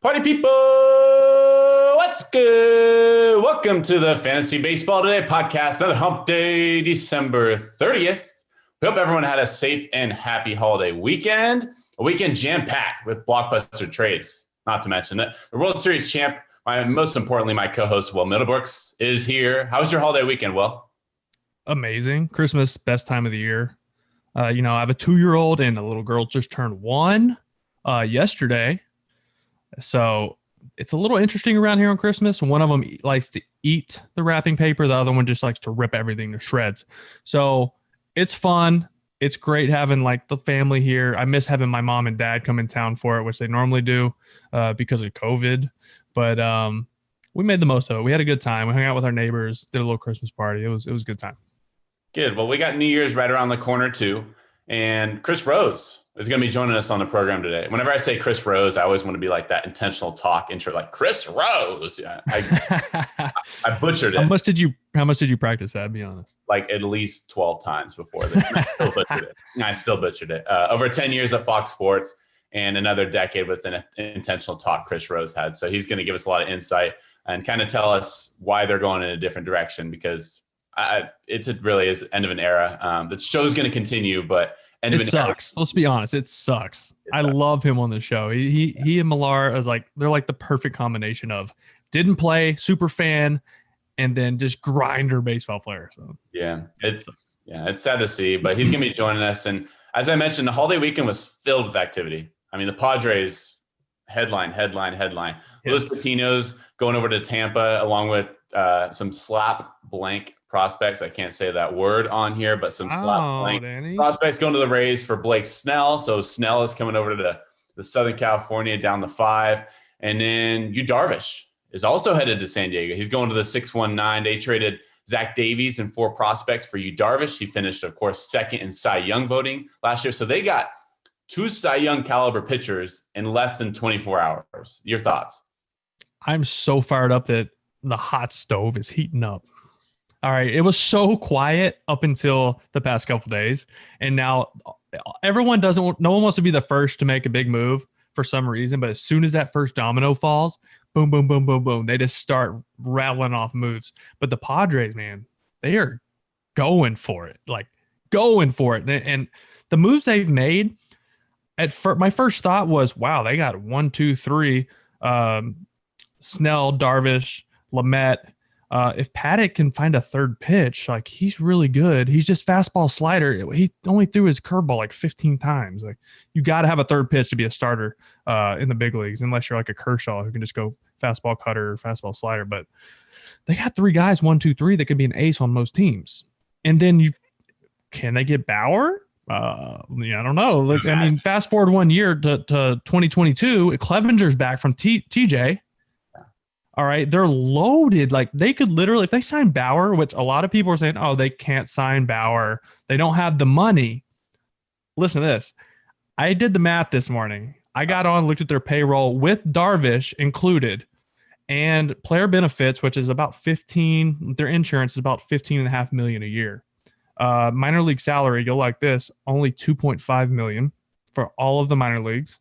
Party people, what's good? Welcome to the Fantasy Baseball Today podcast, another hump day, December 30th. We hope everyone had a safe and happy holiday weekend, a weekend jam-packed with blockbuster trades, not to mention that the World Series champ, most importantly, my co-host, Will Middlebrooks, is here. How was your holiday weekend, Will? Amazing. Christmas, best time of the year. I have a 2-year-old and a little girl just turned 1 yesterday. So it's a little interesting around here on Christmas. One of them likes to eat the wrapping paper. The other one just likes to rip everything to shreds. So it's fun. It's great having like the family here. I miss having my mom and dad come in town for it, which they normally do because of COVID. But we made the most of it. We had a good time. We hung out with our neighbors, did a little Christmas party. It was a good time. Good. Well, we got New Year's right around the corner too. And Chris Rose is going to be joining us on the program today. Whenever I say Chris Rose, I always want to be like that intentional talk intro, like Chris Rose. Yeah, I butchered it. How much did you practice that? Be honest. Like at least 12 times before this. I still butchered it. Over 10 years at Fox Sports and another decade with an intentional talk Chris Rose had. So he's going to give us a lot of insight and kind of tell us why they're going in a different direction, because it really is the end of an era. The show's going to continue, but it sucks. Let's be honest. It sucks. I love him on the show. He and Millar is they're like the perfect combination of didn't play, super fan, and then just grinder baseball player. So it's sad to see, but he's going to be joining us. And as I mentioned, the holiday weekend was filled with activity. I mean, the Padres headline. Yes. Luis Patino's going over to Tampa along with some slap blank prospects. I can't say that word on here, but some slap blank prospects going to the Rays for Blake Snell. So Snell is coming over to the Southern California down the 5. And then Yu Darvish is also headed to San Diego. He's going to the 619. They traded Zach Davies and 4 prospects for Yu Darvish. He finished, of course, second in Cy Young voting last year. So they got 2 Cy Young caliber pitchers in less than 24 hours. Your thoughts? I'm so fired up that the hot stove is heating up. All right. It was so quiet up until the past couple of days. And now no one wants to be the first to make a big move for some reason. But as soon as that first domino falls, boom, boom, boom, boom, boom, they just start rattling off moves. But the Padres, man, they are going for it, And the moves they've made, my first thought was, wow, they got 1, 2, 3, Snell, Darvish, Lamet. If Paddock can find a third pitch, he's really good. He's just fastball slider. He only threw his curveball like 15 times. You got to have a third pitch to be a starter in the big leagues, unless you're like a Kershaw who can just go fastball cutter, fastball slider. But they got 3 guys, 1, 2, 3 that could be an ace on most teams. And then can they get Bauer? I don't know. Look, I mean, fast forward 1 year to 2022, Clevenger's back from TJ. All right, they're loaded. They could literally, if they sign Bauer, which a lot of people are saying, oh, they can't sign Bauer, they don't have the money. Listen to this. I did the math this morning. I got on, looked at their payroll with Darvish included and player benefits, which is about 15. Their insurance is about $15.5 million a year. Minor league salary, you'll like this, only $2.5 million for all of the minor leagues.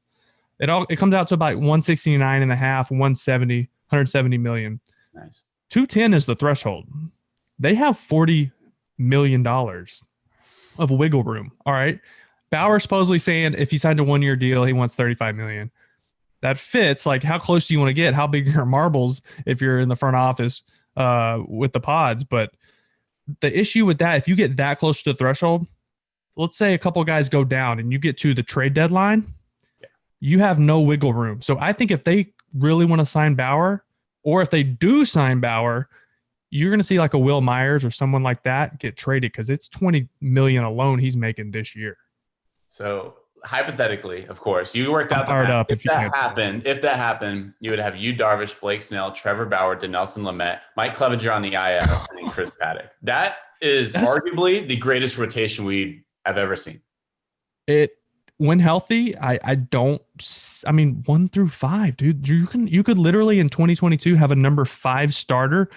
It comes out to about 169.5, 170 million. Nice. 210 is the threshold. They have $40 million of wiggle room. All right. Bauer supposedly saying if he signed a 1-year deal, he wants $35 million. That fits. How close do you want to get? How big are your marbles if you're in the front office with the pods? But the issue with that, if you get that close to the threshold, let's say a couple guys go down and you get to the trade deadline, you have no wiggle room. So I think if they really want to sign Bauer, or if they do sign Bauer, you're going to see like a Will Myers or someone like that get traded because it's $20 million alone he's making this year. So hypothetically, of course, you worked out the math. If that happened, you would have Yu Darvish, Blake Snell, Trevor Bauer, Dinelson Lamet, Mike Clevenger on the IL, and Chris Paddock. That's arguably the greatest rotation we have ever seen. When healthy, I mean 1 through 5, dude. You could literally in 2022 have a number 5 starter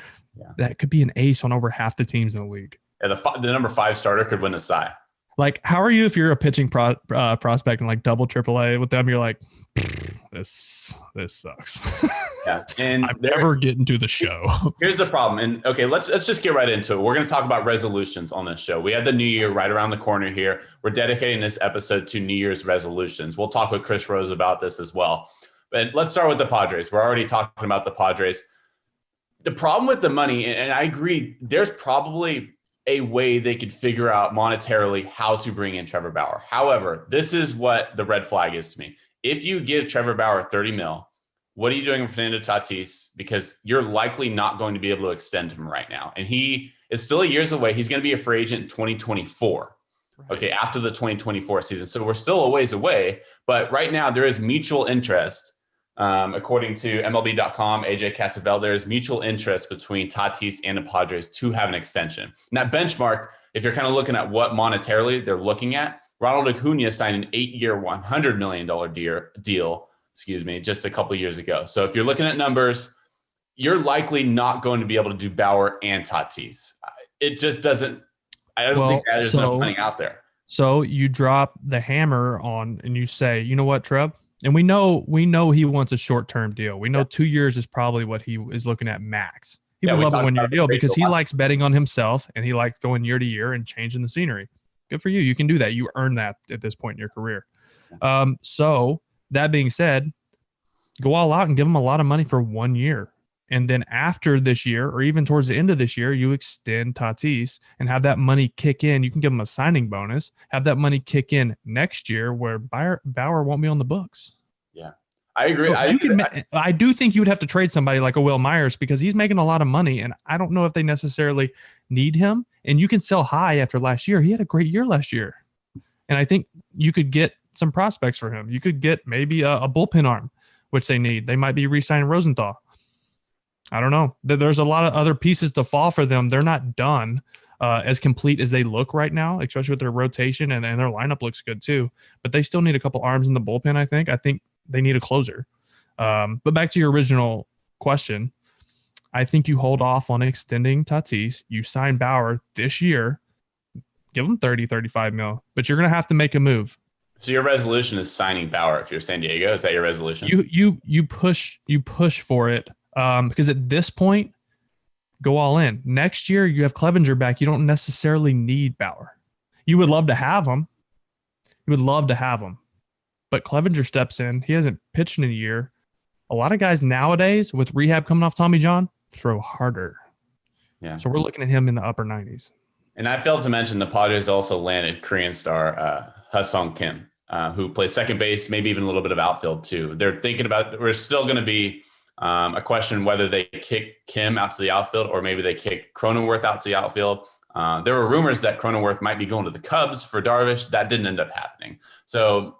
that could be an ace on over half the teams in the league. Yeah, the number 5 starter could win the Cy. How are you if you're a pitching prospect in double AAA with them? You're like, this sucks. Yeah, and I'm never getting to the show. Here's the problem. And okay, let's just get right into it. We're going to talk about resolutions on this show. We have the new year right around the corner here. We're dedicating this episode to New Year's resolutions. We'll talk with Chris Rose about this as well. But let's start with the Padres. We're already talking about the Padres. The problem with the money, and I agree, there's probably a way they could figure out monetarily how to bring in Trevor Bauer. However, this is what the red flag is to me. If you give Trevor Bauer $30 million, what are you doing with Fernando Tatis? Because you're likely not going to be able to extend him right now. And he is still years away. He's going to be a free agent in 2024. Right. Okay, after the 2024 season. So we're still a ways away. But right now there is mutual interest. According to MLB.com, AJ Casabell, there's mutual interest between Tatis and the Padres to have an extension. And that benchmark, if you're kind of looking at what monetarily they're looking at, Ronald Acuna signed an 8-year, $100 million deal, just a couple of years ago. So if you're looking at numbers, you're likely not going to be able to do Bauer and Tatis. It just doesn't, I don't think that there's enough money out there. So you drop the hammer on and you say, you know what, Trev? And we know he wants a short-term deal. We know 2 years is probably what he is looking at max. He would love a one-year deal because he likes betting on himself and he likes going year to year and changing the scenery. Good for you. You can do that. You earn that at this point in your career. So that being said, go all out and give him a lot of money for 1 year. And then after this year, or even towards the end of this year, you extend Tatis and have that money kick in. You can give him a signing bonus, have that money kick in next year where Bauer won't be on the books. Yeah, I agree. So I do think you would have to trade somebody like a Will Myers because he's making a lot of money. And I don't know if they necessarily need him. And you can sell high after last year. He had a great year last year. And I think you could get some prospects for him. You could get maybe a bullpen arm, which they need. They might be re-signing Rosenthal. I don't know. There's a lot of other pieces to fall for them. They're not done as complete as they look right now, especially with their rotation and their lineup looks good too. But they still need a couple arms in the bullpen, I think. I think they need a closer. But back to your original question, I think you hold off on extending Tatis. You sign Bauer this year, give him 30, 35 mil, but you're going to have to make a move. So your resolution is signing Bauer if you're San Diego. Is that your resolution? You push for it. Because at this point, go all in. Next year, you have Clevenger back. You don't necessarily need Bauer. You would love to have him. But Clevenger steps in. He hasn't pitched in a year. A lot of guys nowadays with rehab coming off Tommy John throw harder. Yeah. So we're looking at him in the upper 90s. And I failed to mention the Padres also landed Korean star Hassan Kim, who plays second base, maybe even a little bit of outfield too. They're thinking about, we're still going to be a question whether they kick Kim out to the outfield or maybe they kick Cronenworth out to the outfield. There were rumors that Cronenworth might be going to the Cubs for Darvish. That didn't end up happening. So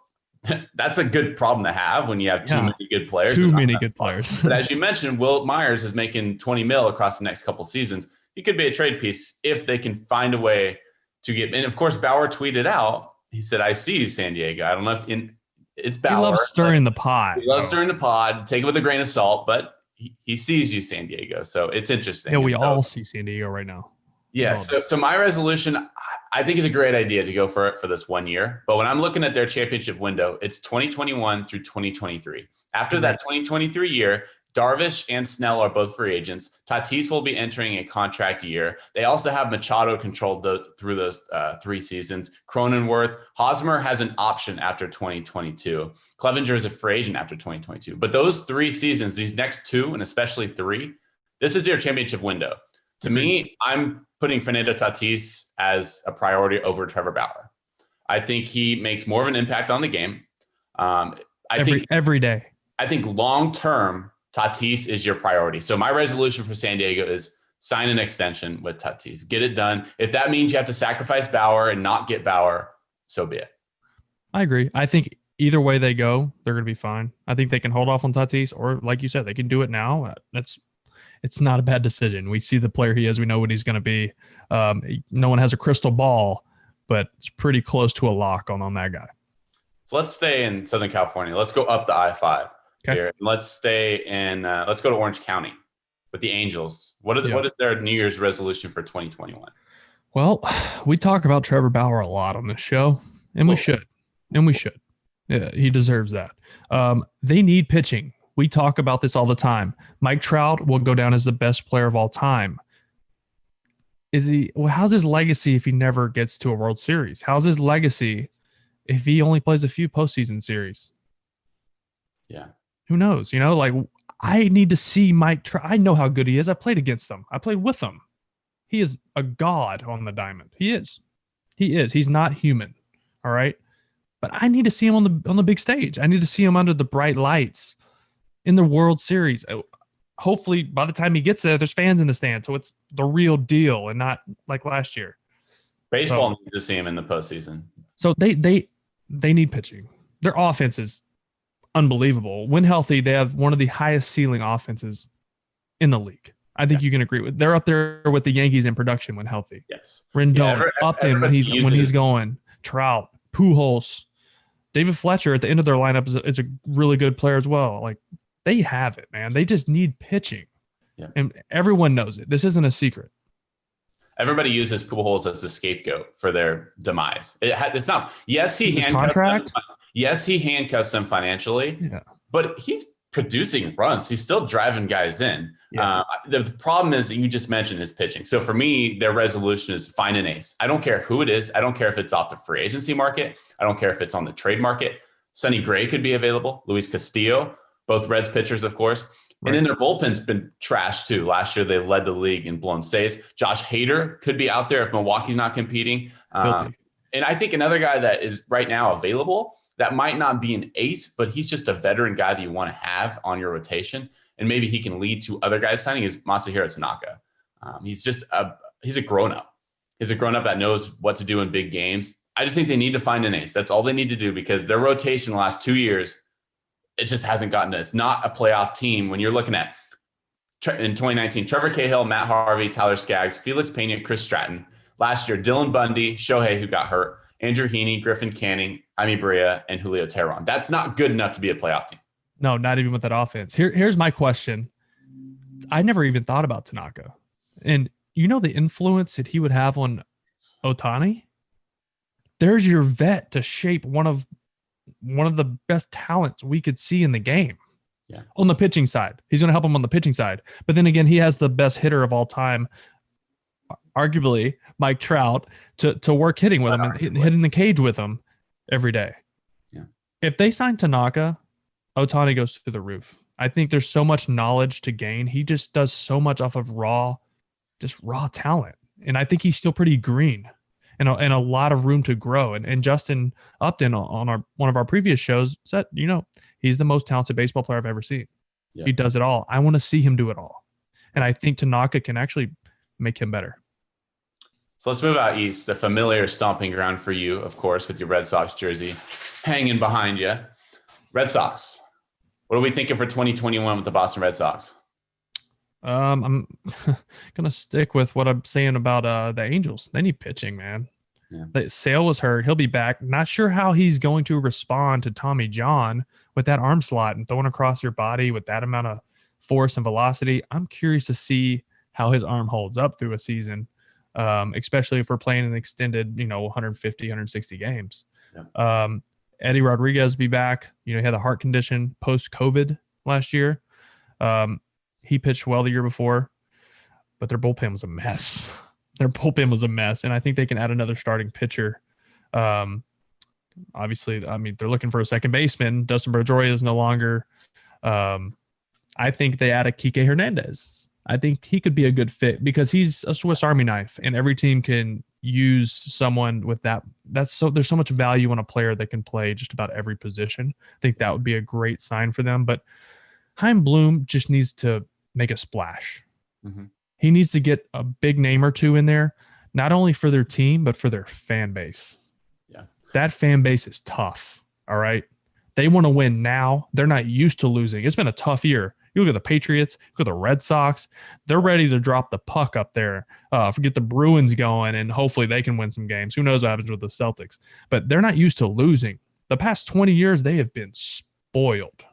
that's a good problem to have when you have too many good players. Too many good players. But as you mentioned, Will Myers is making 20 mil across the next couple seasons. He could be a trade piece if they can find a way to get. And of course, Bauer tweeted out, he said, "I see you, San Diego." I don't know if it's Bauer. He loves stirring the pot. He loves stirring the pot. Take it with a grain of salt, but he sees you, San Diego. So it's interesting. Yeah, we all see San Diego right now. Yeah. So my resolution, I think is a great idea to go for it for this 1 year. But when I'm looking at their championship window, it's 2021 through 2023. After that 2023 year, Darvish and Snell are both free agents. Tatis will be entering a contract year. They also have Machado controlled through those 3 seasons. Cronenworth, Hosmer has an option after 2022. Clevenger is a free agent after 2022. But those 3 seasons, these next 2, and especially 3, this is their championship window. To me, I'm putting Fernando Tatis as a priority over Trevor Bauer. I think he makes more of an impact on the game. Every day. I think long-term, Tatis is your priority. So my resolution for San Diego is sign an extension with Tatis. Get it done. If that means you have to sacrifice Bauer and not get Bauer, so be it. I agree. I think either way they go, they're going to be fine. I think they can hold off on Tatis, or like you said, they can do it now. It's not a bad decision. We see the player he is. We know what he's going to be. No one has a crystal ball, but it's pretty close to a lock on that guy. So let's stay in Southern California. Let's go up the I-5 here. Let's stay in. Let's go to Orange County with the Angels. What is their New Year's resolution for 2021? Well, we talk about Trevor Bauer a lot on this show, and we should. Yeah, he deserves that. They need pitching. We talk about this all the time. Mike Trout will go down as the best player of all time. How's his legacy if he never gets to a World Series? How's his legacy if he only plays a few postseason series? Yeah. Who knows? I need to see Mike Trout. I know how good he is. I played against him. I played with him. He is a god on the diamond. He is. He's not human. All right. But I need to see him on the big stage. I need to see him under the bright lights in the World Series. Hopefully, by the time he gets there, there's fans in the stand, so it's the real deal and not like last year. Baseball needs to see him in the postseason. So they need pitching. Their offense is unbelievable. When healthy, they have one of the highest ceiling offenses in the league. I think you can agree with. They're up there with the Yankees in production when healthy. Yes. Rendon, Upton when he's going. Trout, Pujols, David Fletcher at the end of their lineup is a really good player as well. Like, they have it, man. They just need pitching. Yeah. And everyone knows it. This isn't a secret. Everybody uses Pujols as a scapegoat for their demise. It's not. Yes, he handcuffs them financially, but he's producing runs. He's still driving guys in. Yeah. The problem is that you just mentioned his pitching. So for me, their resolution is find an ace. I don't care who it is. I don't care if it's off the free agency market. I don't care if it's on the trade market. Sonny Gray could be available. Luis Castillo, both Reds pitchers, of course. Right. And then their bullpen's been trashed too. Last year, they led the league in blown saves. Josh Hader could be out there if Milwaukee's not competing. And I think another guy that is right now available that might not be an ace, but he's just a veteran guy that you want to have on your rotation, and maybe he can lead to other guys signing, is Masahiro Tanaka. He's a grown-up. He's a grown-up that knows what to do in big games. I just think they need to find an ace. That's all they need to do, because their rotation the last 2 years, it just hasn't gotten us. Not a playoff team. When you're looking at in 2019, Trevor Cahill, Matt Harvey, Tyler Skaggs, Felix Pena, Chris Stratton. Last year, Dylan Bundy, Shohei, who got hurt, Andrew Heaney, Griffin Canning, Jaime Bria, and Julio Teheran. That's not good enough to be a playoff team. No, not even with that offense. Here's my question. I never even thought about Tanaka. And the influence that he would have on Ohtani? There's your vet to shape one of the best talents we could see in the game. Yeah. On the pitching side. He's going to help him on the pitching side. But then again, he has the best hitter of all time, arguably Mike Trout, to work hitting with him and hitting the cage with him every day. Yeah. If they sign Tanaka, Ohtani goes through the roof. I think there's so much knowledge to gain. He just does so much off of raw talent. And I think he's still pretty green and a lot of room to grow. And Justin Upton on one of our previous shows said, he's the most talented baseball player I've ever seen. Yeah. He does it all. I want to see him do it all. And I think Tanaka can actually make him better. So let's move out east, a familiar stomping ground for you, of course, with your Red Sox jersey hanging behind you. Red Sox. What are we thinking for 2021 with the Boston Red Sox? I'm gonna stick with what I'm saying about the Angels. They need pitching, man. Yeah. Sale was hurt. He'll be back. Not sure how he's going to respond to Tommy John with that arm slot and throwing across your body with that amount of force and velocity. I'm curious to see how his arm holds up through a season, especially if we're playing an extended, 150, 160 games. Yeah. Eddie Rodriguez be back. He had a heart condition post-COVID last year. He pitched well the year before, but their bullpen was a mess. And I think they can add another starting pitcher. Obviously, they're looking for a second baseman. Dustin Pedroia is no longer. I think they add a Kike Hernandez. I think he could be a good fit because he's a Swiss Army knife, and every team can use someone with that. There's so much value in a player that can play just about every position. I think that would be a great sign for them. But Chaim Bloom just needs to make a splash. Mm-hmm. He needs to get a big name or two in there, not only for their team, but for their fan base. Yeah. That fan base is tough. All right. They want to win now. They're not used to losing. It's been a tough year. You look at the Patriots, look at the Red Sox. They're ready to drop the puck up there, get the Bruins going, and hopefully they can win some games. Who knows what happens with the Celtics? But they're not used to losing. The past 20 years, they have been spoiled.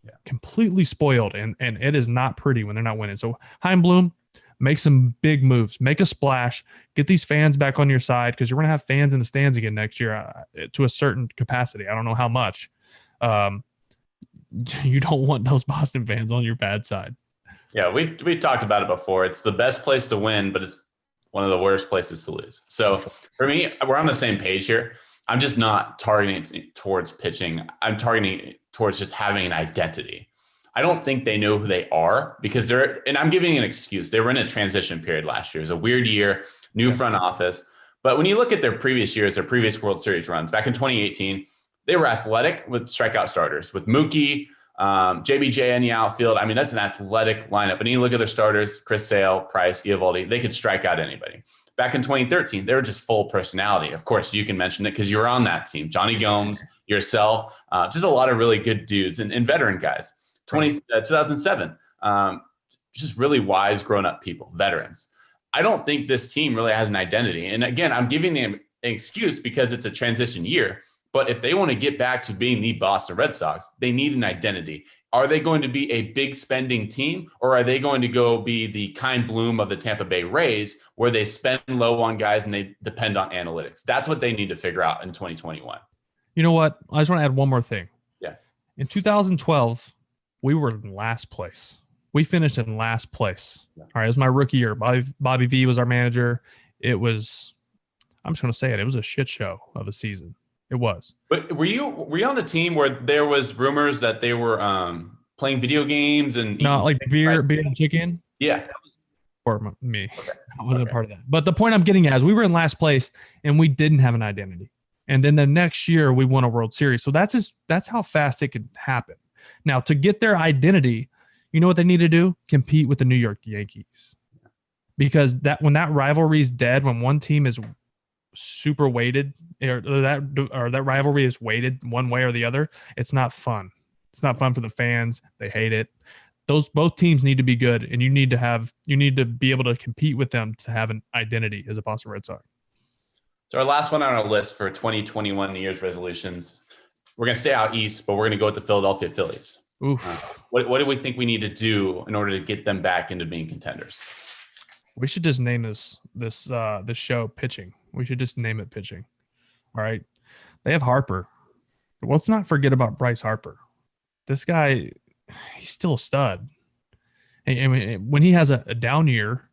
Yeah. Completely spoiled, and it is not pretty when they're not winning. So Chaim Bloom, make some big moves, make a splash, get these fans back on your side, because you're going to have fans in the stands again next year to a certain capacity. I don't know how much. you don't want those Boston fans on your bad side. Yeah, we talked about it before. It's the best place to win, but it's one of the worst places to lose. So for me, we're on the same page here. I'm just not targeting towards pitching. I'm targeting towards just having an identity. I don't think they know who they are because and I'm giving an excuse. They were in a transition period last year. It was a weird year, new front office. But when you look at their previous years, their previous World Series runs, back in 2018, they were athletic with strikeout starters, with Mookie, JBJ in the outfield. I mean, that's an athletic lineup. And you look at their starters, Chris Sale, Price, Eovaldi, they could strike out anybody. Back in 2013, they were just full personality. Of course, you can mention it because you were on that team. Johnny Gomes, yourself, just a lot of really good dudes and veteran guys. 2007, just really wise, grown-up people, veterans. I don't think this team really has an identity. And again, I'm giving them an excuse because it's a transition year. But if they want to get back to being the Boston Red Sox, they need an identity. Are they going to be a big spending team, or are they going to go be the Kyle Bloom of the Tampa Bay Rays, where they spend low on guys and they depend on analytics? That's what they need to figure out in 2021. You know what? I just want to add one more thing. Yeah. In 2012, we were in last place. We finished in last place. Yeah. All right. It was my rookie year. Bobby V was our manager. I'm just going to say it. It was a shit show of a season. It was. But were you on the team where there was rumors that they were playing video games and like beer and chicken? Yeah. That was for me. Okay. I wasn't a part of that. But the point I'm getting at is we were in last place and we didn't have an identity. And then the next year we won a World Series. So that's how fast it could happen. Now, to get their identity, you know what they need to do? Compete with the New York Yankees. Because when that rivalry is dead, when one team is super weighted, or that rivalry is weighted one way or the other, it's not fun. It's not fun for the fans. They hate it. Both teams need to be good, and you need to be able to compete with them to have an identity as a Boston Red Sox. So our last one on our list for 2021 New Year's resolutions, we're going to stay out east, but we're going to go with the Philadelphia Phillies. What do we think we need to do in order to get them back into being contenders? We should just name this show Pitching. We should just name it Pitching. All right. They have Harper. Let's not forget about Bryce Harper. This guy, he's still a stud. And when he has a down year,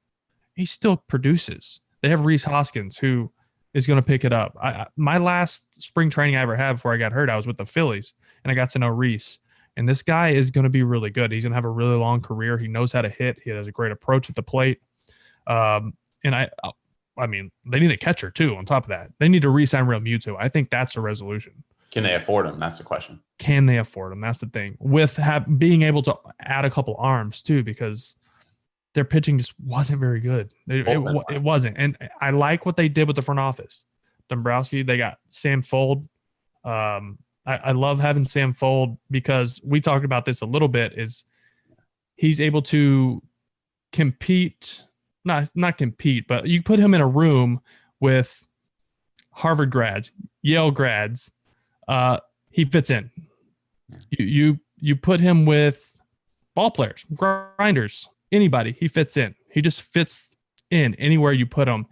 he still produces. They have Rhys Hoskins, who is going to pick it up. My last spring training I ever had before I got hurt, I was with the Phillies, and I got to know Rhys. And this guy is going to be really good. He's going to have a really long career. He knows how to hit. He has a great approach at the plate. And I mean, they need a catcher too. On top of that, they need to re-sign Real Muto. I think that's a resolution. Can they afford him? That's the question. Can they afford him? That's the thing. With being able to add a couple arms too, because their pitching just wasn't very good. It wasn't. And I like what they did with the front office. Dombrowski, they got Sam Fold. I love having Sam Fold because we talked about this a little bit. Is he's able to compete. Not compete, but you put him in a room with Harvard grads, Yale grads, he fits in. You put him with ball players, grinders, anybody, he fits in. He just fits in anywhere you put him.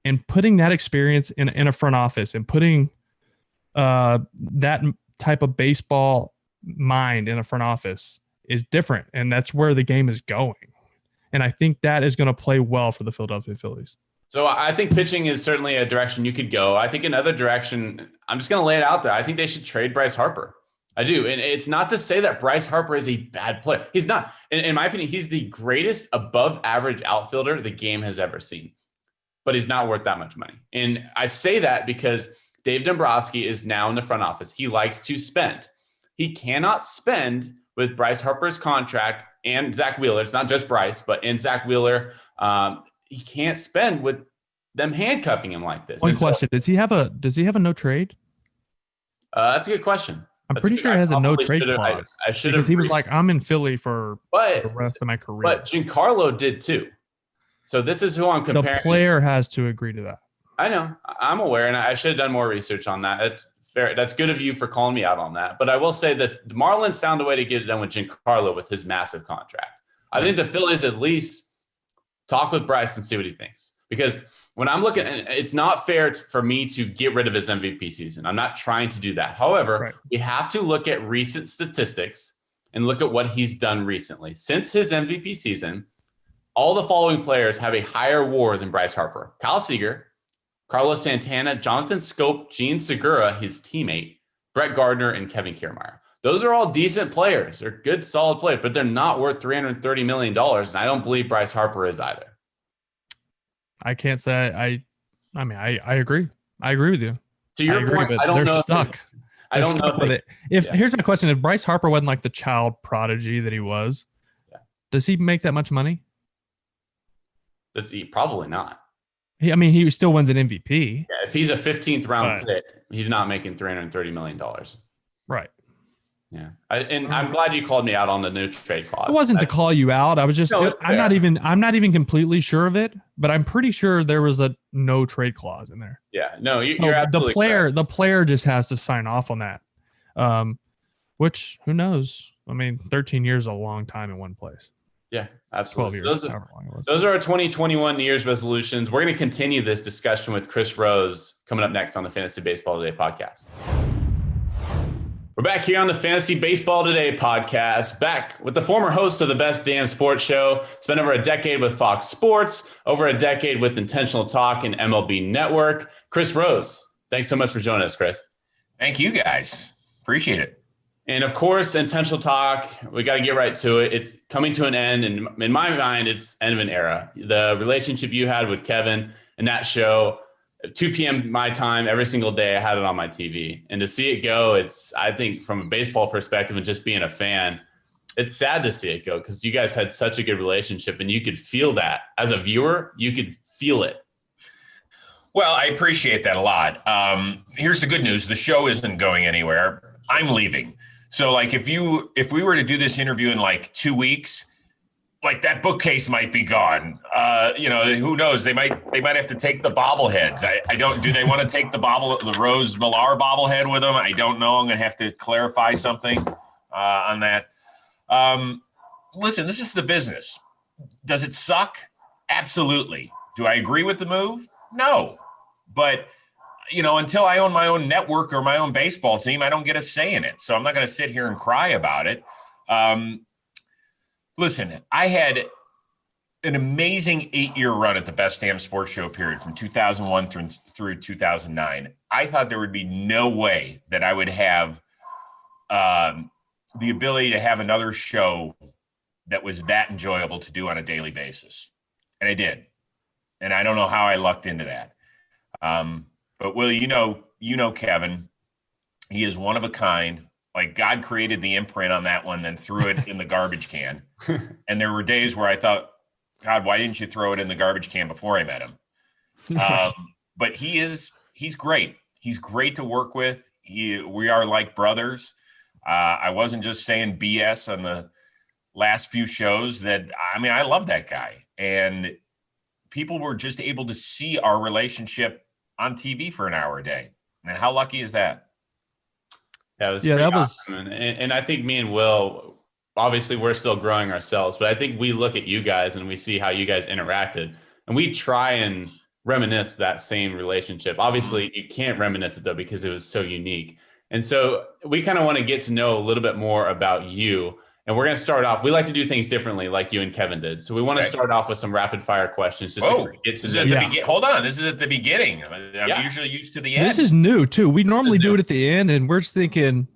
And putting that experience in a front office and putting that type of baseball mind in a front office is different. And that's where the game is going. And I think that is going to play well for the Philadelphia Phillies. So I think pitching is certainly a direction you could go. I think another direction, I'm just going to lay it out there. I think they should trade Bryce Harper. I do. And it's not to say that Bryce Harper is a bad player. He's not. In my opinion, he's the greatest above average outfielder the game has ever seen. But he's not worth that much money. And I say that because Dave Dombrowski is now in the front office. He likes to spend. He cannot spend with Bryce Harper's contract and Zach Wheeler. It's not just Bryce, but in Zach Wheeler, he can't spend with them handcuffing him like this. One question: Does he have a no trade? That's a good question. I'm pretty sure he has a no trade clause. I should because he was like, I'm in Philly for the rest of my career. But Giancarlo did too. So this is who I'm comparing. The player has to agree to that. I know. I'm aware, and I should have done more research on that. It's fair. That's good of you for calling me out on that. But I will say that the Marlins found a way to get it done with Giancarlo with his massive contract. I think the Phillies at least talk with Bryce and see what he thinks. because when I'm looking, and it's not fair for me to get rid of his MVP season. I'm not trying to do that. However, we have to look at recent statistics and look at what he's done recently. Since his MVP season, all the following players have a higher WAR than Bryce Harper: Kyle Seager, Carlos Santana, Jonathan Scope, Gene Segura, his teammate, Brett Gardner, and Kevin Kiermaier. Those are all decent players. They're good, solid players, but they're not worth $330 million. And I don't believe Bryce Harper is either. I can't say I mean, I agree. I agree with you. To your point, I don't know. Stuck. I don't know with it. Here's my question: if Bryce Harper wasn't like the child prodigy that he was, does he make that much money? Probably not. He still wins an MVP. Yeah, if he's a 15th round pick, he's not making $330 million. Right. Yeah. I'm glad you called me out on the no trade clause. It wasn't to call you out. I was just, I'm not even completely sure of it, but I'm pretty sure there was a no trade clause in there. Yeah. No, you're absolutely the player just has to sign off on that. Which, who knows? 13 years is a long time in one place. Yeah, absolutely. 12 years, those are our 2021 New Year's resolutions. We're going to continue this discussion with Chris Rose coming up next on the Fantasy Baseball Today podcast. We're back here on the Fantasy Baseball Today podcast, back with the former host of the Best Damn Sports Show. Spent over a decade with Fox Sports, over a decade with Intentional Talk and MLB Network. Chris Rose, thanks so much for joining us, Chris. Thank you, guys. Appreciate it. And of course, Intentional Talk, we got to get right to it. It's coming to an end. And in my mind, it's end of an era. The relationship you had with Kevin and that show, 2 p.m. my time, every single day, I had it on my TV. And to see it go, I think from a baseball perspective and just being a fan, it's sad to see it go because you guys had such a good relationship and you could feel that. As a viewer, you could feel it. Well, I appreciate that a lot. Here's the good news. The show isn't going anywhere. I'm leaving. So like if we were to do this interview in like 2 weeks, like that bookcase might be gone. Who knows? They might have to take the bobbleheads. Do they want to take the Rose Millar bobblehead with them? I don't know. I'm going to have to clarify something on that. Listen, this is the business. Does it suck? Absolutely. Do I agree with the move? No. But until I own my own network or my own baseball team, I don't get a say in it. So I'm not going to sit here and cry about it. Listen, I had an amazing 8-year run at the Best Damn Sports Show period from 2001 through 2009. I thought there would be no way that I would have the ability to have another show that was that enjoyable to do on a daily basis. And I did. And I don't know how I lucked into that. But Will, Kevin, he is one of a kind. Like God created the imprint on that one, then threw it in the garbage can. And there were days where I thought, God, why didn't you throw it in the garbage can before I met him? But he's great. He's great to work with. We are like brothers. I wasn't just saying BS on the last few shows I love that guy. And people were just able to see our relationship on TV for an hour a day. And how lucky is that? Yeah, that was awesome. And I think me and Will, obviously we're still growing ourselves, but I think we look at you guys and we see how you guys interacted and we try and reminisce that same relationship. Obviously you can't reminisce it though, because it was so unique. And so we kind of want to get to know a little bit more about you. And we're going to start off. We like to do things differently, like you and Kevin did. So we want to start off with some rapid fire questions. Just to get to hold on. This is at the beginning. I'm usually used to the end. This is new too. We normally do it at the end, and we're just thinking,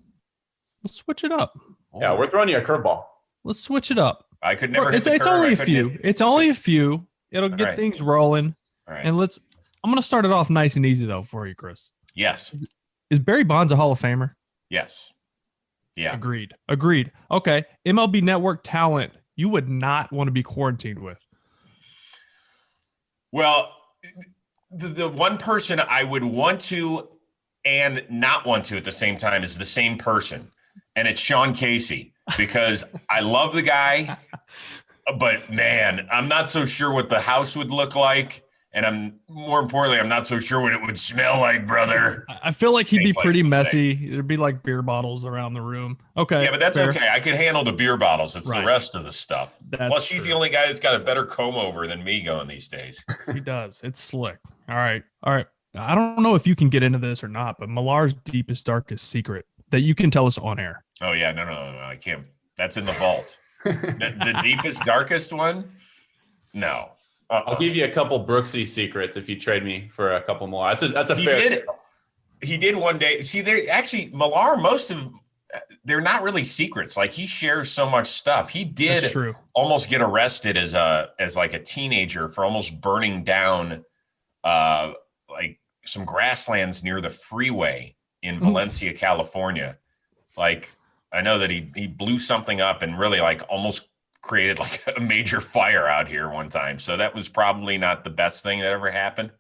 let's switch it up. Yeah, we're throwing you a curveball. Let's switch it up. I could never. It's only a few. It's only a few. It'll get things rolling. All right. And I'm going to start it off nice and easy though for you, Chris. Yes. Is Barry Bonds a Hall of Famer? Yes. Yeah. Agreed. Okay. MLB Network talent you would not want to be quarantined with. Well, the one person I would want to and not want to at the same time is the same person. And it's Sean Casey, because I love the guy, but man, I'm not so sure what the house would look like And more importantly, I'm not so sure what it would smell like, brother. I feel like he'd be Thanks, pretty likes to messy. There'd be like beer bottles around the room. Okay. Yeah, but that's fair. okay. I can handle the beer bottles. It's Right. the rest of the stuff. That's Plus, he's true. the only guy that's got a better comb over than me going these days. He does. It's slick. All right. I don't know if you can get into this or not, but Millar's deepest, darkest secret that you can tell us on air. Oh, yeah. No, I can't. That's in the vault. The deepest, darkest one? No. I'll give you a couple Brooksy secrets if you trade me for a couple more. That's a fair. He did one day. See, they actually Millar. They're not really secrets. Like he shares so much stuff. He did almost get arrested as like a teenager for almost burning down like some grasslands near the freeway in Valencia, California. Like I know that he blew something up and really like almost created like a major fire out here one time. So that was probably not the best thing that ever happened.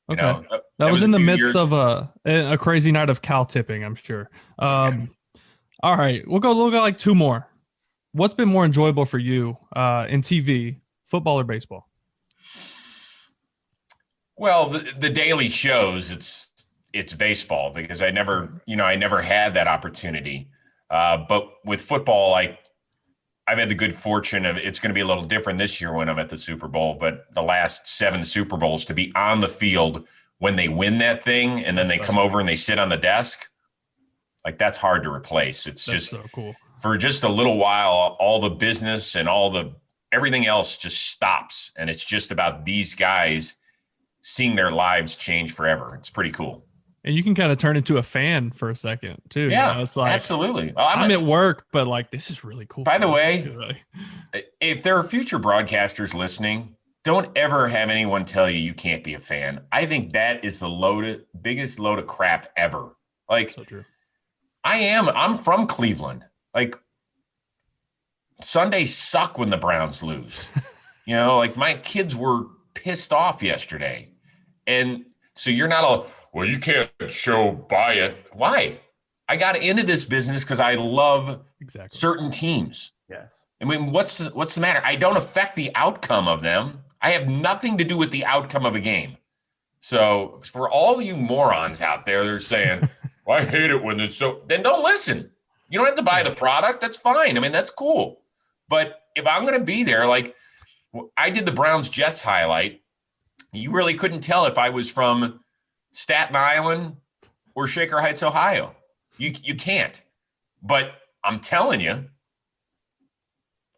You know, that was in the midst of a crazy night of cow tipping, I'm sure. All right, we'll go like two more. What's been more enjoyable for you in TV, football or baseball? Well, the daily shows, it's baseball because I never had that opportunity. But with football, like I've had the good fortune of it's going to be a little different this year when I'm at the Super Bowl, but the last 7 Super Bowls to be on the field when they win that thing and then they come over and they sit on the desk, like that's hard to replace. That's just so cool. For just a little while, all the business and everything else just stops. And it's just about these guys seeing their lives change forever. It's pretty cool. And you can kind of turn into a fan for a second too. Yeah, you know? It's like, absolutely. I'm at work, but like, this is really cool. By the way, if there are future broadcasters listening, don't ever have anyone tell you can't be a fan. I think that is the biggest load of crap ever. Like, so true. I'm from Cleveland. Like, Sundays suck when the Browns lose. You know, like my kids were pissed off yesterday. And so you're not well, you can't show bias. Why? I got into this business because I love certain teams. Yes. I mean, what's the matter? I don't affect the outcome of them. I have nothing to do with the outcome of a game. So for all you morons out there, they're saying, well, I hate it when it's so, then don't listen. You don't have to buy the product. That's fine. I mean, that's cool. But if I'm going to be there, like I did the Browns Jets highlight, you really couldn't tell if I was from Staten Island or Shaker Heights, Ohio. You can't. But I'm telling you,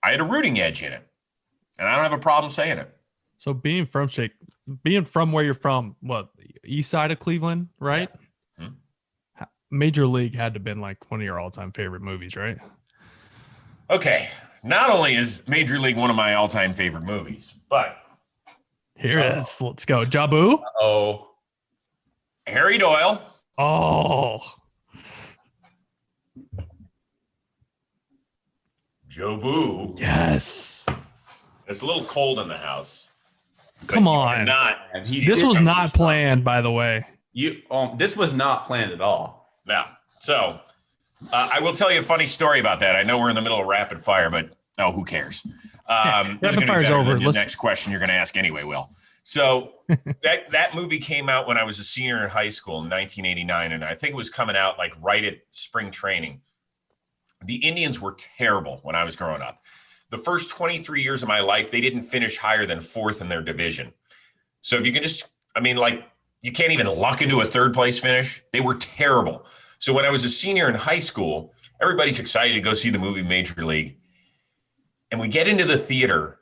I had a rooting edge in it. And I don't have a problem saying it. So being from where you're from, what, east side of Cleveland, right? Yeah. Major League had to have been like one of your all-time favorite movies, right? Okay. Not only is Major League one of my all-time favorite movies, but here it is. Let's go. Jabu. Oh. Harry Doyle. Oh. Jobu. Yes. It's a little cold in the house. Come on. This was not planned, by the way. This was not planned at all. Yeah. So I will tell you a funny story about that. I know we're in the middle of rapid fire, but who cares? Rapid fire's over. The next question you're going to ask anyway, Will. So that movie came out when I was a senior in high school in 1989, and I think it was coming out like right at spring training. The Indians were terrible when I was growing up. The first 23 years of my life, they didn't finish higher than 4th in their division. So if you can you can't even luck into a 3rd place finish. They were terrible. So when I was a senior in high school, everybody's excited to go see the movie Major League. And we get into the theater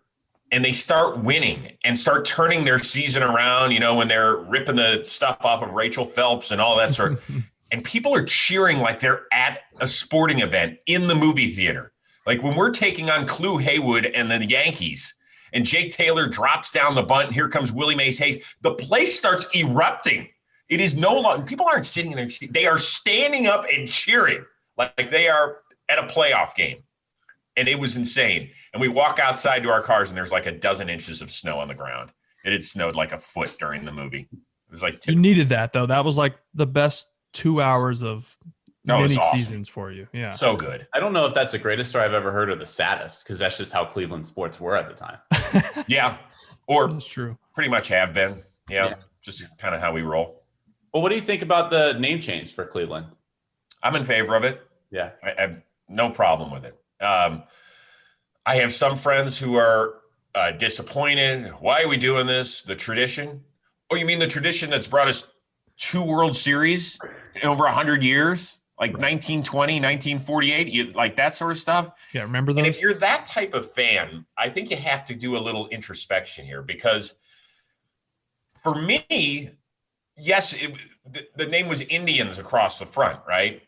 and they start winning and start turning their season around, you know, when they're ripping the stuff off of Rachel Phelps and all that sort. And people are cheering like they're at a sporting event in the movie theater. Like when we're taking on Clu Haywood and the Yankees and Jake Taylor drops down the bunt and here comes Willie Mays Hayes, the place starts erupting. It is no longer, people aren't sitting in their seat. They are standing up and cheering like they are at a playoff game. And it was insane. And we walk outside to our cars and there's like a dozen inches of snow on the ground. It had snowed like a foot during the movie. It was like, you needed that though. That was like the best 2 hours of mini seasons for you. Yeah. So good. I don't know if that's the greatest story I've ever heard or the saddest, because that's just how Cleveland sports were at the time. Yeah. Or that's true. Pretty much have been. Yeah. Just kind of how we roll. Well, what do you think about the name change for Cleveland? I'm in favor of it. Yeah. I have no problem with it. I have some friends who are disappointed. Why are we doing this? The tradition? Oh, you mean the tradition that's brought us 2 World Series in over 100 years? Like 1920, 1948, like that sort of stuff? Yeah, remember those? And if you're that type of fan, I think you have to do a little introspection here, because for me, yes, the name was Indians across the front, right?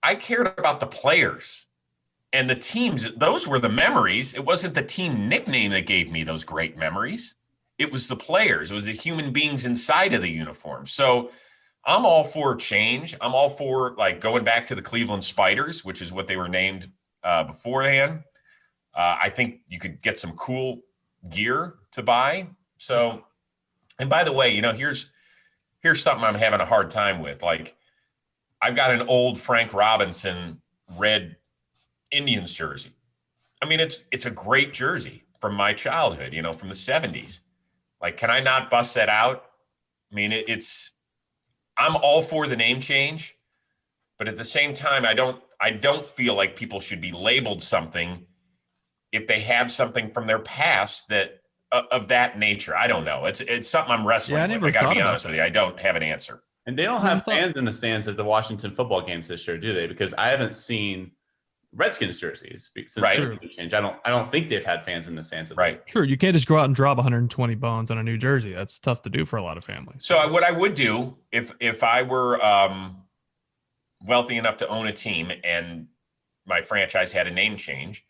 I cared about the players and the teams. Those were the memories. It wasn't the team nickname that gave me those great memories. It was the players. It was the human beings inside of the uniform. So I'm all for change. I'm all for like going back to the Cleveland Spiders, which is what they were named beforehand. I think you could get some cool gear to buy. So, and by the way, here's something I'm having a hard time with. Like, I've got an old Frank Robinson red Indians jersey. I mean, it's a great jersey from my childhood, from the 70s. Like, can I not bust that out? I mean, I'm all for the name change, but at the same time, I don't feel like people should be labeled something if they have something from their past that of that nature. I don't know. It's something I'm wrestling with. I got to be honest with you. I don't have an answer. And they don't have fans in the stands at the Washington football games this year, do they? Because I haven't seen Redskins jerseys since the change. I don't think they've had fans in the stands. Right. Sure, you can't just go out and drop 120 bones on a new jersey. That's tough to do for a lot of families. So what I would do if I were wealthy enough to own a team and my franchise had a name change,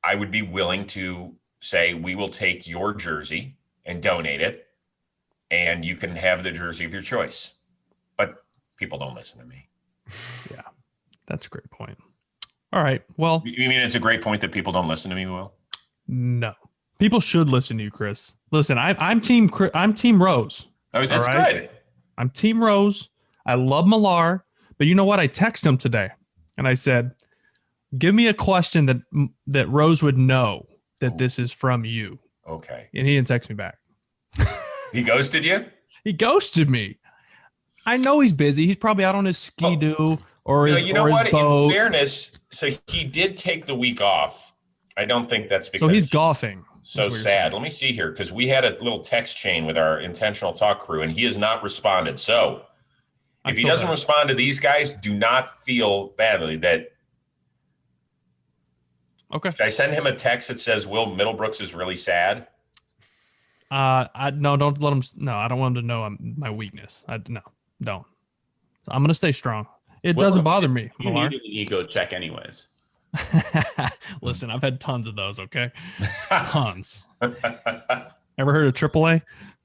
I would be willing to say, we will take your jersey and donate it, and you can have the jersey of your choice. But people don't listen to me. Yeah, that's a great point. All right. Well, you mean it's a great point that people don't listen to me, Will? No, people should listen to you, Chris. Listen, I'm team Rose. Oh, that's good. I'm team Rose. I love Millar, but you know what? I texted him today, and I said, "Give me a question that Rose would know that this is from you." Okay. And he didn't text me back. He ghosted you? He ghosted me. I know he's busy. He's probably out on his ski-doo or his you know what? boat. In fairness, so he did take the week off. I don't think that's because he's golfing. So sad. Let me see here, because we had a little text chain with our intentional talk crew, and he has not responded. So if he doesn't respond to these guys, do not feel badly. Okay. Should I send him a text that says, Will Middlebrooks is really sad? No, don't let him. No, I don't want him to know my weakness. Don't. I'm going to stay strong. It doesn't bother me. You need an ego check anyways. Listen, I've had tons of those, okay? Tons. Ever heard of AAA?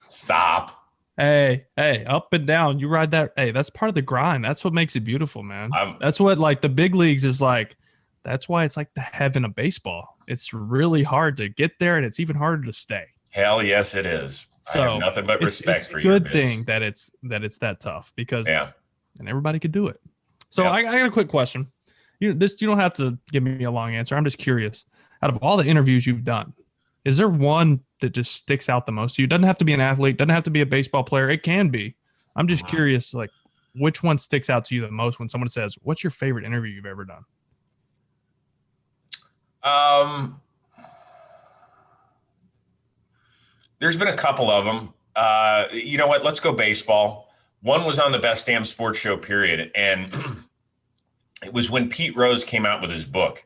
Stop. Hey, up and down. You ride that. Hey, that's part of the grind. That's what makes it beautiful, man. That's what, like, the big leagues is like. That's why it's like the heaven of baseball. It's really hard to get there, and it's even harder to stay. Hell yes, it is. So I have nothing but respect for you. It's a good thing that it's that tough, because and everybody could do it. So I got a quick question. You don't have to give me a long answer. I'm just curious. Out of all the interviews you've done, is there one that just sticks out the most to you? It doesn't have to be an athlete, doesn't have to be a baseball player. It can be. I'm just curious, like, which one sticks out to you the most when someone says, "What's your favorite interview you've ever done?" There's been a couple of them. You know what? Let's go baseball. One was on the Best Damn Sports Show, period. And it was when Pete Rose came out with his book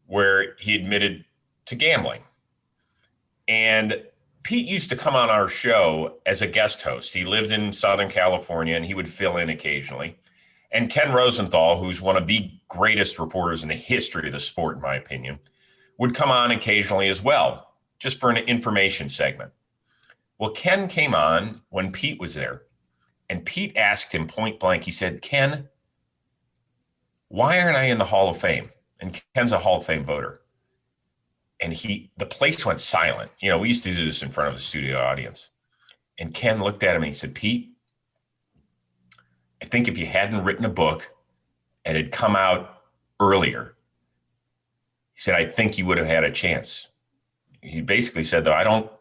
where he admitted to gambling. And Pete used to come on our show as a guest host. He lived in Southern California, and he would fill in occasionally. And Ken Rosenthal, who's one of the greatest reporters in the history of the sport, in my opinion, would come on occasionally as well, just for an information segment. Well, Ken came on when Pete was there, and Pete asked him point blank, he said, "Ken, why aren't I in the Hall of Fame?" And Ken's a Hall of Fame voter. And the place went silent. We used to do this in front of the studio audience. And Ken looked at him and he said, "Pete, I think if you hadn't written a book and it had come out earlier," he said, "I think you would have had a chance." He basically said, though, I don't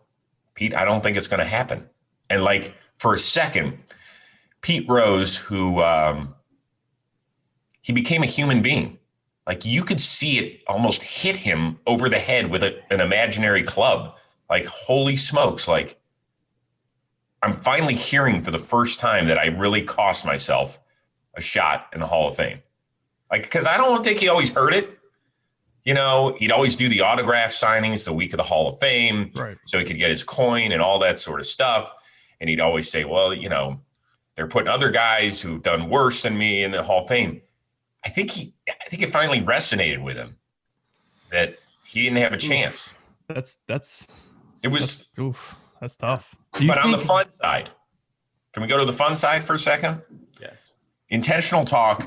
think it's going to happen. And like for a second, Pete Rose, who he became a human being. Like you could see it almost hit him over the head with an imaginary club. Like, holy smokes. Like, I'm finally hearing for the first time that I really cost myself a shot in the Hall of Fame. Like, because I don't think he always heard it. You know, he'd always do the autograph signings the week of the Hall of Fame. Right. So he could get his coin and all that sort of stuff. And he'd always say, well, you know, they're putting other guys who've done worse than me in the Hall of Fame. I think it finally resonated with him that he didn't have a chance. That's tough. But on the fun side, can we go to the fun side for a second? Yes. Intentional talk.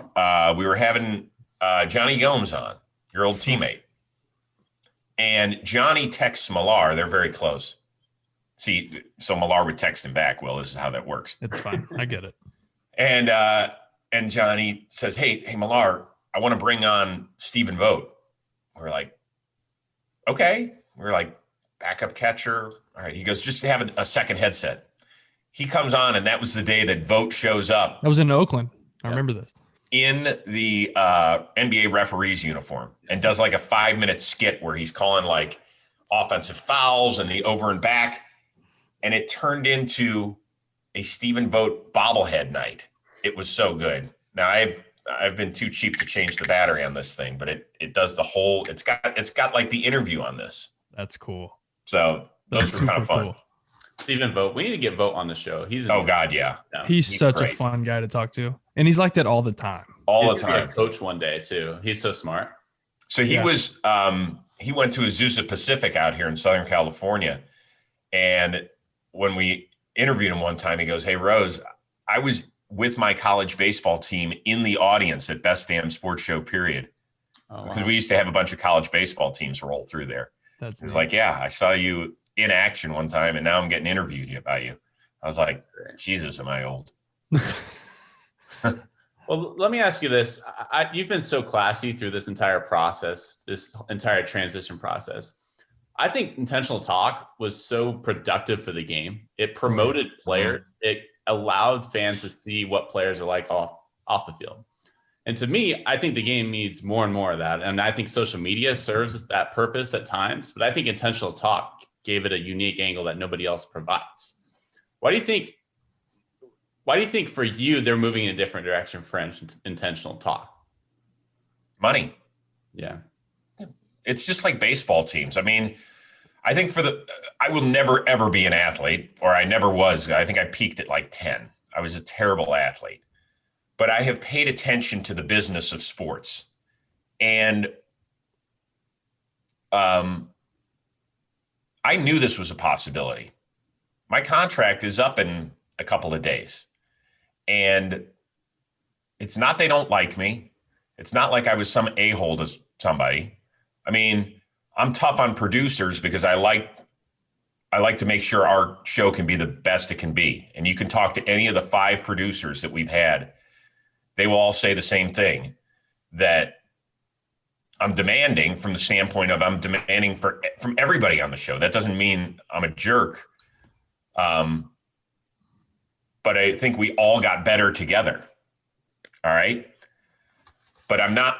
We were having Johnny Gomes on, your old teammate. And Johnny texts Millar. They're very close. See, so Millar would text him back. Well, this is how that works. It's fine. I get it. And Johnny says, hey, Millar, I want to bring on Stephen Vogt. We're like, okay. We're like, backup catcher. All right. He goes, just to have a second headset. He comes on, and that was the day that Vogt shows up. That was in Oakland. I remember this. In the NBA referee's uniform, and does like a 5-minute skit where he's calling like offensive fouls and the over and back. And it turned into a Stephen Vogt bobblehead night. It was so good. Now I've been too cheap to change the battery on this thing, but it does the whole. It's got like the interview on this. That's cool. So those were kind of fun. Cool. Stephen Vogt. We need to get Vogt on the show. God, yeah. He's such great. A fun guy to talk to, and he's like that all the time. All the time. Coach one day too. He's so smart. So he was. He went to Azusa Pacific out here in Southern California, and when we interviewed him one time, he goes, "Hey Rose, I was with my college baseball team in the audience at Best Damn Sports Show, period." Because we used to have a bunch of college baseball teams roll through there. It was like, yeah, I saw you in action one time, and now I'm getting interviewed by you. I was like, Jesus, am I old? Well, let me ask you this. You've been so classy through this entire process, this entire transition process. I think intentional talk was so productive for the game. It promoted players. It allowed fans to see what players are like off the field. And to me, I think the game needs more and more of that. And I think social media serves that purpose at times, but I think intentional talk gave it a unique angle that nobody else provides. Why do you think for you, they're moving in a different direction for intentional talk? Money. Yeah. It's just like baseball teams. I mean, I think I will never, ever be an athlete, or I never was. I think I peaked at like 10. I was a terrible athlete. But I have paid attention to the business of sports. And I knew this was a possibility. My contract is up in a couple of days. And it's not they don't like me. It's not like I was some a-hole to somebody. I mean, I'm tough on producers because I like to make sure our show can be the best it can be. And you can talk to any of the 5 producers that we've had. They will all say the same thing, that I'm demanding from the standpoint of I'm demanding from everybody on the show. That doesn't mean I'm a jerk. But I think we all got better together. All right. But I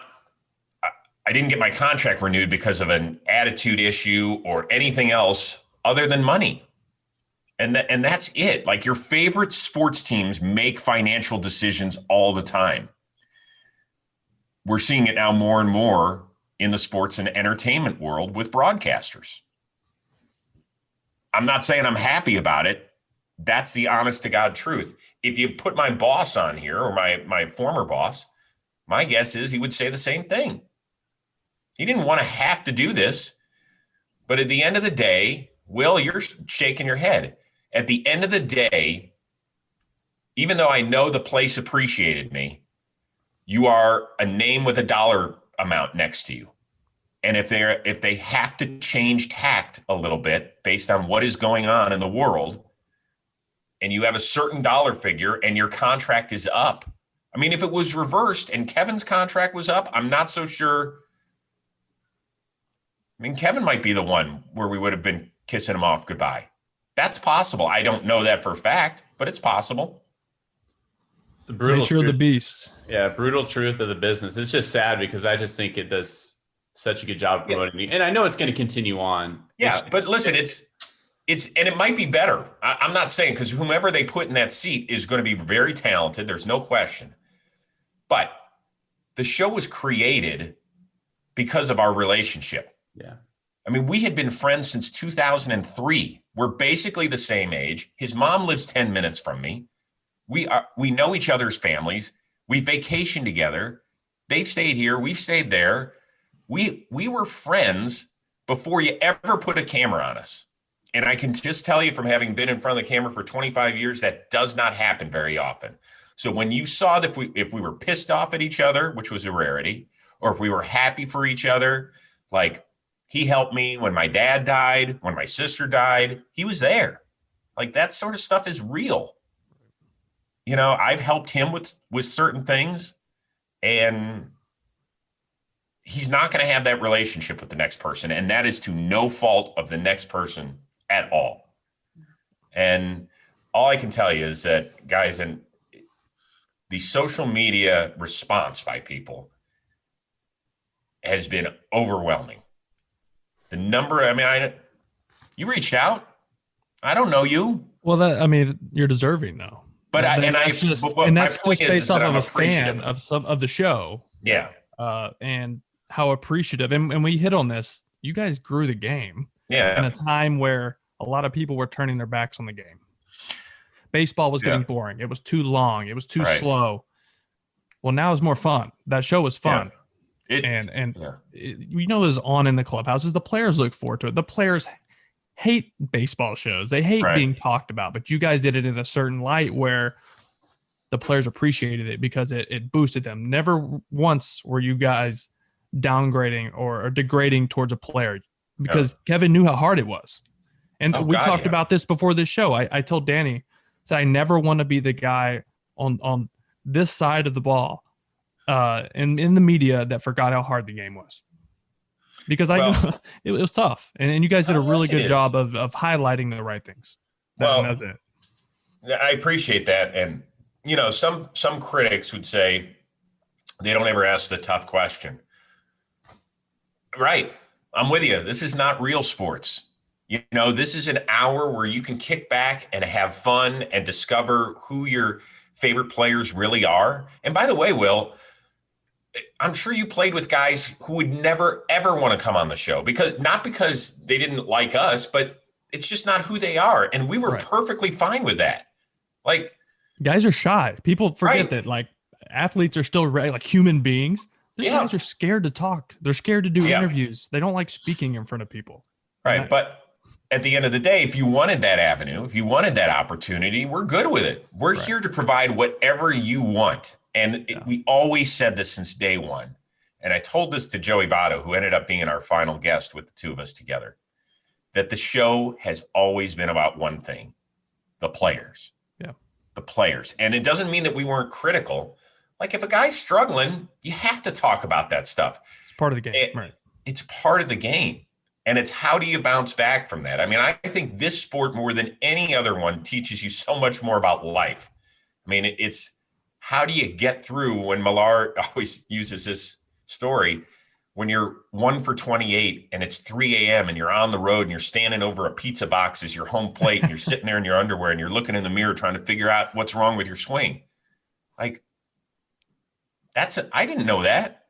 didn't get my contract renewed because of an attitude issue or anything else other than money. And that's it. Like, your favorite sports teams make financial decisions all the time. We're seeing it now more and more in the sports and entertainment world with broadcasters. I'm not saying I'm happy about it. That's the honest to God truth. If you put my boss on here, or my former boss, my guess is he would say the same thing. He didn't want to have to do this. But at the end of the day, Will, you're shaking your head. At the end of the day, even though I know the place appreciated me, you are a name with a dollar amount next to you. And if they have to change tact a little bit based on what is going on in the world, and you have a certain dollar figure and your contract is up. I mean, if it was reversed and Kevin's contract was up, I'm not so sure. I mean, Kevin might be the one where we would have been kissing him off goodbye. That's possible. I don't know that for a fact, but it's possible. It's the brutal Nature of the truth. beast. Yeah, brutal truth of the business. It's just sad because I just think it does such a good job promoting me. And I know it's going to continue on. Yeah, but listen, it's and it might be better. I'm not saying, because whomever they put in that seat is going to be very talented. There's no question. But the show was created because of our relationship. Yeah. I mean, we had been friends since 2003. We're basically the same age. His mom lives 10 minutes from me. We know each other's families. We vacation together. They've stayed here. We've stayed there. We were friends before you ever put a camera on us. And I can just tell you, from having been in front of the camera for 25 years, that does not happen very often. So when you saw that if we were pissed off at each other, which was a rarity, or if we were happy for each other, like, he helped me when my dad died, when my sister died, he was there. Like, that sort of stuff is real. You know, I've helped him with certain things, and he's not going to have that relationship with the next person. And that is to no fault of the next person at all. And all I can tell you is that, guys, and the social media response by people has been overwhelming. The number, I mean, you reached out. I don't know you. Well, you're deserving though. But that's just based off of a fan of the show. Yeah. And how appreciative, and we hit on this. You guys grew the game. Yeah. In a time where a lot of people were turning their backs on the game. Baseball was getting boring. It was too long. It was too slow. Well, now it's more fun. That show was fun. We know is on in the clubhouses. The players look forward to it. The players hate baseball shows. They hate being talked about, but you guys did it in a certain light where the players appreciated it because it boosted them. Never once were you guys downgrading or degrading towards a player, because Kevin knew how hard it was. And we talked about this before this show. I told Danny, I never want to be the guy on this side of the ball and in the media that forgot how hard the game was, because I know it was tough, and you guys did a really good job of highlighting the right things. That's it. I appreciate that. And, you know, some critics would say they don't ever ask the tough question. Right. I'm with you. This is not real sports. You know, this is an hour where you can kick back and have fun and discover who your favorite players really are. And by the way, Will, I'm sure you played with guys who would never, ever want to come on the show, not because they didn't like us, but it's just not who they are. And we were perfectly fine with that. Like, guys are shy. People forget that, like, athletes are still like human beings. These guys are scared to talk. They're scared to do interviews. They don't like speaking in front of people. Right. But at the end of the day, if you wanted that avenue, if you wanted that opportunity, we're good with it. We're here to provide whatever you want. And we always said this since day one. And I told this to Joey Votto, who ended up being our final guest with the two of us together, that the show has always been about one thing: the players. Yeah. The players. And it doesn't mean that we weren't critical. Like, if a guy's struggling, you have to talk about that stuff. It's part of the game. Right. It's part of the game. And it's how do you bounce back from that? I mean, I think this sport, more than any other one, teaches you so much more about life. I mean, it's how do you get through when Millar always uses this story, when you're 1 for 28 and it's 3 a.m. and you're on the road and you're standing over a pizza box as your home plate and you're sitting there in your underwear and you're looking in the mirror trying to figure out what's wrong with your swing. Like, I didn't know that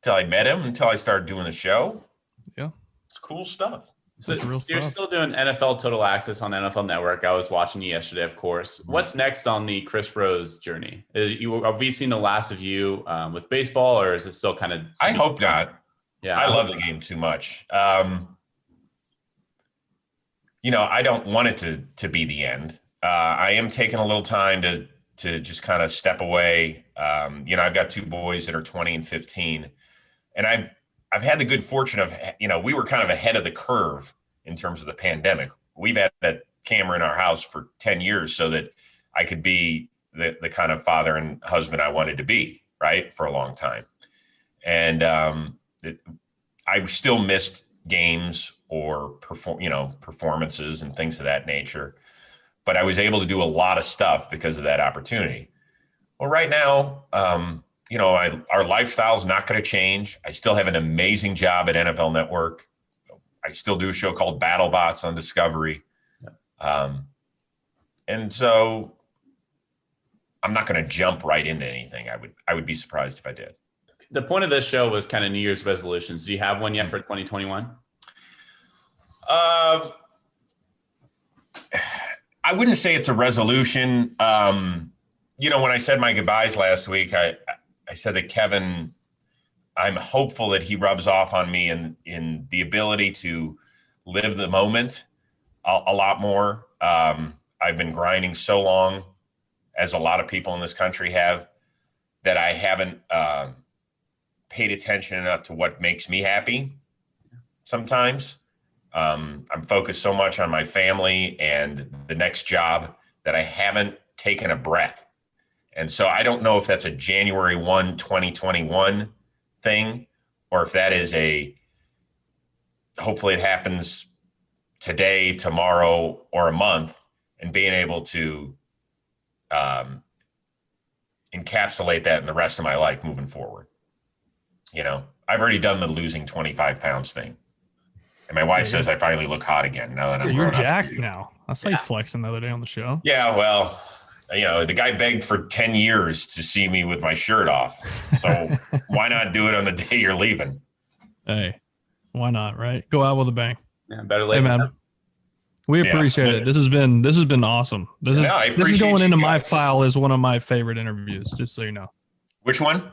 until I met him, until I started doing the show. Yeah. It's cool stuff. So you're still doing NFL Total Access on NFL Network. I was watching you yesterday, of course. What's next on the Chris Rose journey? Are we seeing the last of you with baseball, or is it still kind of? I hope not. Yeah, I love the game too much. You know, I don't want it to be the end. I am taking a little time to just kind of step away. You know, I've got two boys that are 20 and 15, and I've had the good fortune of, you know, we were kind of ahead of the curve in terms of the pandemic. We've had that camera in our house for 10 years so that I could be the kind of father and husband I wanted to be, right, for a long time. And I still missed games or performances and things of that nature. But I was able to do a lot of stuff because of that opportunity. Well, right now, our lifestyle is not going to change. I still have an amazing job at NFL Network. I still do a show called BattleBots on Discovery. And so I'm not going to jump right into anything. I would be surprised if I did. The point of this show was kind of New Year's resolutions. Do you have one yet for 2021? I wouldn't say it's a resolution. When I said my goodbyes last week, I said that Kevin, I'm hopeful that he rubs off on me in the ability to live the moment a lot more. I've been grinding so long, as a lot of people in this country have, that I haven't paid attention enough to what makes me happy sometimes. I'm focused so much on my family and the next job that I haven't taken a breath. And so I don't know if that's a January 1, 2021 thing, or if that is hopefully it happens today, tomorrow, or a month, and being able to encapsulate that in the rest of my life moving forward. I've already done the losing 25 pounds thing. And my wife says I finally look hot again now that I'm You're grown up. jacked now. I saw you flexing the other day on the show. Yeah, well, the guy begged for 10 years to see me with my shirt off. So why not do it on the day you're leaving? Hey, why not, right? Go out with a bang. Yeah, better late. Hey, man. We appreciate it. This has been awesome. This is going into my file as one of my favorite interviews, just so you know. Which one?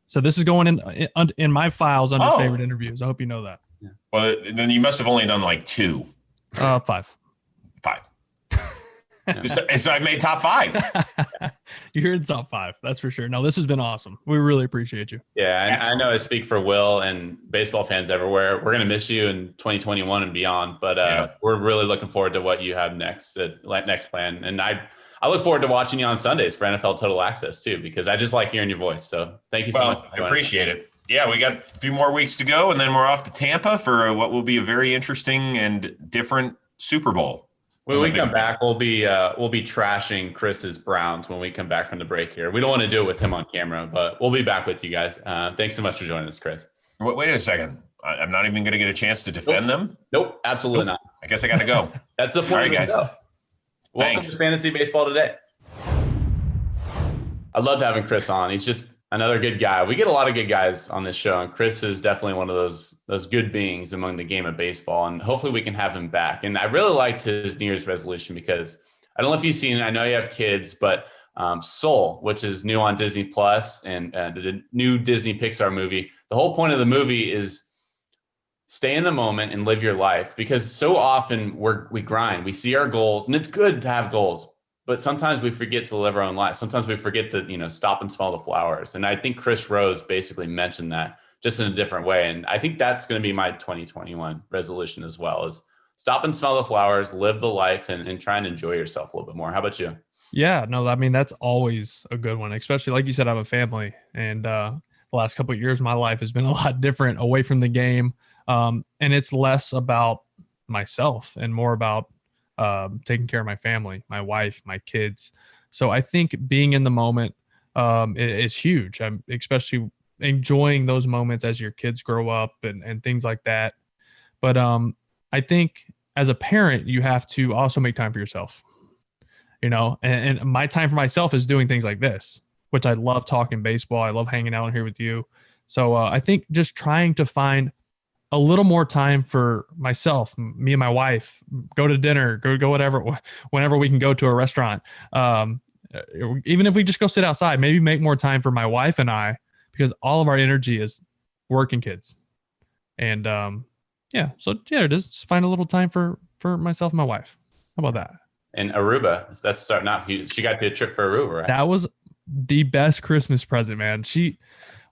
So this is going in my files under favorite interviews. I hope you know that. Yeah. Well, then you must have only done like 2. 5. 5. So I made top 5. You're in top 5. That's for sure. No, this has been awesome. We really appreciate you. Yeah. And I know I speak for Will and baseball fans everywhere. We're going to miss you in 2021 and beyond, but we're really looking forward to what you have next plan. And I look forward to watching you on Sundays for NFL Total Access too, because I just like hearing your voice. So thank you so much. I appreciate it. Yeah, we got a few more weeks to go, and then we're off to Tampa for what will be a very interesting and different Super Bowl. When we come back, we'll be trashing Chris's Browns when we come back from the break here. We don't want to do it with him on camera, but we'll be back with you guys. Thanks so much for joining us, Chris. Wait a second. I'm not even going to get a chance to defend them? Nope, absolutely not. I guess I got to go. That's the point. All right, guys. Welcome to Fantasy Baseball Today. I loved having Chris on. He's just another good guy. We get a lot of good guys on this show, and Chris is definitely one of those good beings among the game of baseball, and hopefully we can have him back. And I really liked his New Year's resolution because I don't know if you've seen it. I know you have kids, but Soul, which is new on Disney Plus and the new Disney Pixar movie, the whole point of the movie is stay in the moment and live your life, because so often we grind, we see our goals, and it's good to have goals, but sometimes we forget to live our own life. Sometimes we forget to, stop and smell the flowers. And I think Chris Rose basically mentioned that just in a different way. And I think that's going to be my 2021 resolution as well, is stop and smell the flowers, live the life, and try and enjoy yourself a little bit more. How about you? Yeah, no, I mean, that's always a good one, especially like you said, I have a family, and the last couple of years, my life has been a lot different away from the game. And it's less about myself and more about taking care of my family, my wife, my kids. So I think being in the moment is huge. I'm especially enjoying those moments as your kids grow up and things like that. But I think as a parent, you have to also make time for yourself, and my time for myself is doing things like this, which I love talking baseball. I love hanging out here with you. So I think just trying to find a little more time for myself, me and my wife, go to dinner, go whatever, whenever we can go to a restaurant. Even if we just go sit outside, maybe make more time for my wife and I, because all of our energy is working kids. And so it is. Just find a little time for myself and my wife. How about that? And Aruba, that's starting out. She got you a trip for Aruba, right? That was the best Christmas present, man.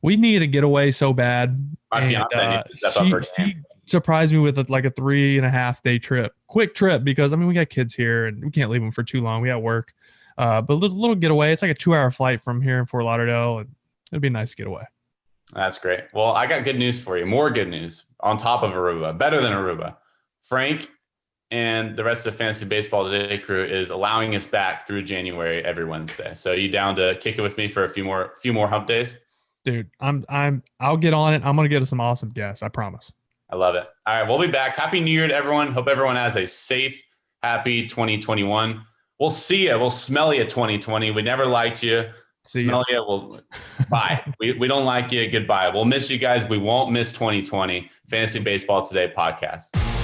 We needed a getaway so bad. My fiance needed to step up her game. She surprised me with a 3.5-day trip. Quick trip, because we got kids here and we can't leave them for too long. We got work. But a little getaway. It's like a 2-hour flight from here in Fort Lauderdale, and it'd be a nice getaway. That's great. Well, I got good news for you. More good news on top of Aruba. Better than Aruba. Frank and the rest of the Fantasy Baseball Today crew is allowing us back through January every Wednesday. So you down to kick it with me for a few more hump days? Dude, I'll get on it. I'm going to get us some awesome guests. I promise. I love it. All right. We'll be back. Happy New Year to everyone. Hope everyone has a safe, happy 2021. We'll see you. We'll smell you 2020. We never liked you. Smell you. Well, bye. We don't like you. Goodbye. We'll miss you guys. We won't miss 2020. Fantasy Baseball Today podcast.